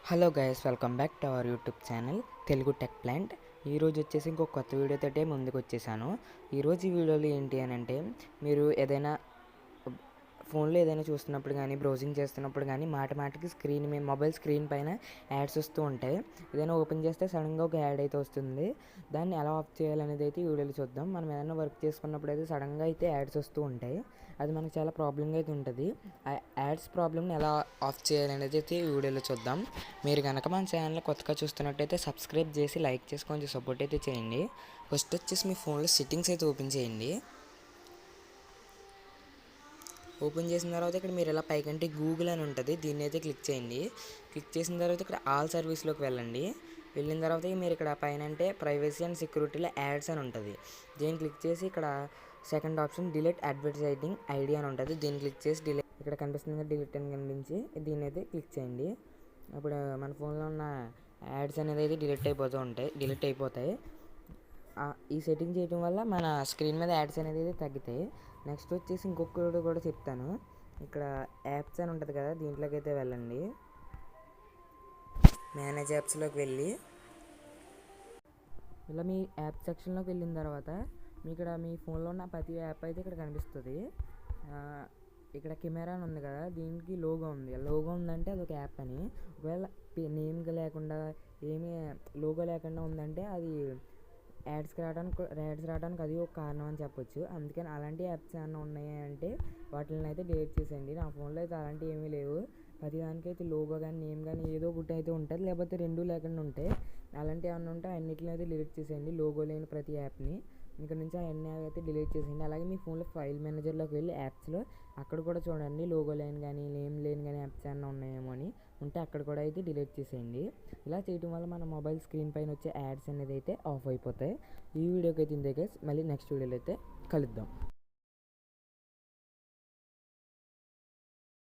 Hello guys, welcome back to our YouTube channel Telugu tech plant. ఈరోజు వచ్చేసి ఇంకొక కొత్త వీడియోతోటే ముందుకు వచ్చేసాను. ఈరోజు ఈ వీడియోలో ఏంటి అని అంటే, మీరు ఏదైనా ఫోన్లో ఏదైనా చూస్తున్నప్పుడు కానీ, బ్రౌజింగ్ చేస్తున్నప్పుడు కానీ మాటికి మొబైల్ స్క్రీన్ పైన యాడ్స్ వస్తూ ఉంటాయి. ఏదైనా ఓపెన్ చేస్తే సడన్గా ఒక యాడ్ అయితే వస్తుంది. దాన్ని ఎలా ఆఫ్ చేయాలనేది అయితే ఈ వీడియోలో చూద్దాం. మనం ఏదైనా వర్క్ చేసుకున్నప్పుడు అయితే సడన్గా అయితే యాడ్స్ వస్తూ ఉంటాయి. అది మనకు చాలా ప్రాబ్లంగా అయితే ఉంటుంది. ఆ యాడ్స్ ప్రాబ్లమ్ని ఎలా ఆఫ్ చేయాలనేది అయితే ఈ వీడియోలో చూద్దాం. మీరు కనుక మన ఛానల్ కొత్తగా చూస్తున్నట్టయితే సబ్స్క్రైబ్ చేసి లైక్ చేసి కొంచెం సపోర్ట్ అయితే చేయండి. ఫస్ట్ వచ్చేసి మీ ఫోన్లో సెట్టింగ్స్ అయితే ఓపెన్ చేయండి. ఓపెన్ చేసిన తర్వాత ఇక్కడ మీరు ఇలా పైకంటే గూగుల్ అని ఉంటుంది, దీన్ని అయితే క్లిక్ చేయండి. క్లిక్ చేసిన తర్వాత ఇక్కడ ఆల్ సర్వీస్లోకి వెళ్ళండి. వెళ్ళిన తర్వాత మీరు ఇక్కడ పైన అంటే ప్రైవసీ అండ్ సెక్యూరిటీలో యాడ్స్ అని ఉంటుంది. దీన్ని క్లిక్ చేసి ఇక్కడ second option delete advertising ID అని ఉంటుంది. దీన్ని క్లిక్ చేసి ఇక్కడ కనిపిస్తుంది డిలీట్ అని కనిపించి దీన్ని అయితే క్లిక్ చేయండి. అప్పుడు మన ఫోన్లో ఉన్న యాడ్స్ అనేది అయితే డిలీట్ అయిపోతాయి. ఈ సెట్టింగ్ చేయడం వల్ల మన స్క్రీన్ మీద యాడ్స్ అనేది అయితే తగ్గుతాయి. నెక్స్ట్ వచ్చేసి ఇంకొకటి కూడా చెప్తాను. ఇక్కడ యాప్స్ అని ఉంటుంది కదా, దీంట్లోకి అయితే వెళ్ళండి. మేనేజ్ యాప్స్లోకి వెళ్ళి ఇలా మీ యాప్ సెక్షన్లోకి వెళ్ళిన తర్వాత ఇక్కడ మీ ఫోన్లో ఉన్న ప్రతి యాప్ అయితే ఇక్కడ కనిపిస్తుంది. ఇక్కడ కెమెరా అని ఉంది కదా, దీనికి లోగో ఉందంటే అదొక యాప్ అని. ఒకవేళ నేమ్ లేకుండా ఏమీ లోగో లేకుండా ఉందంటే అది యాడ్స్ రావడానికి అది ఒక కారణం అని చెప్పొచ్చు. అందుకని అలాంటి యాప్స్ ఏమైనా ఉన్నాయి అంటే వాటిని అయితే డిలీట్ చేసేయండి. నా ఫోన్లో అయితే అలాంటివి ఏమీ లేవు. ప్రతి దానికి అయితే లోగో కానీ నేమ్ కానీ ఏదో ఒకటి అయితే ఉంటుంది, లేకపోతే రెండు లేకుండా ఉంటాయి. అలాంటివి ఏమైనా ఉంటే అన్నిటిని అయితే డిలీట్ చేసేయండి, లోగో లేని ప్రతి యాప్ని. ఇక్కడ నుంచి అవన్నీ అయితే డిలీట్ చేసేయండి. అలాగే మీ ఫోన్లో ఫైల్ మేనేజర్లోకి వెళ్ళి యాప్స్లో అక్కడ కూడా చూడండి, లోగో లేని కానీ నేమ్ లేని కానీ యాప్స్ ఏమైనా ఉన్నాయేమో అని ఉంటే అక్కడ కూడా అయితే డిలీట్ చేసేయండి. ఇలా చేయడం వల్ల మన మొబైల్ స్క్రీన్ పైన వచ్చే యాడ్స్ అనేది అయితే ఆఫ్ అయిపోతాయి. ఈ వీడియోకి అయితే ఇంతే గైస్, మళ్ళీ నెక్స్ట్ వీడియోలో అయితే కలుద్దాం.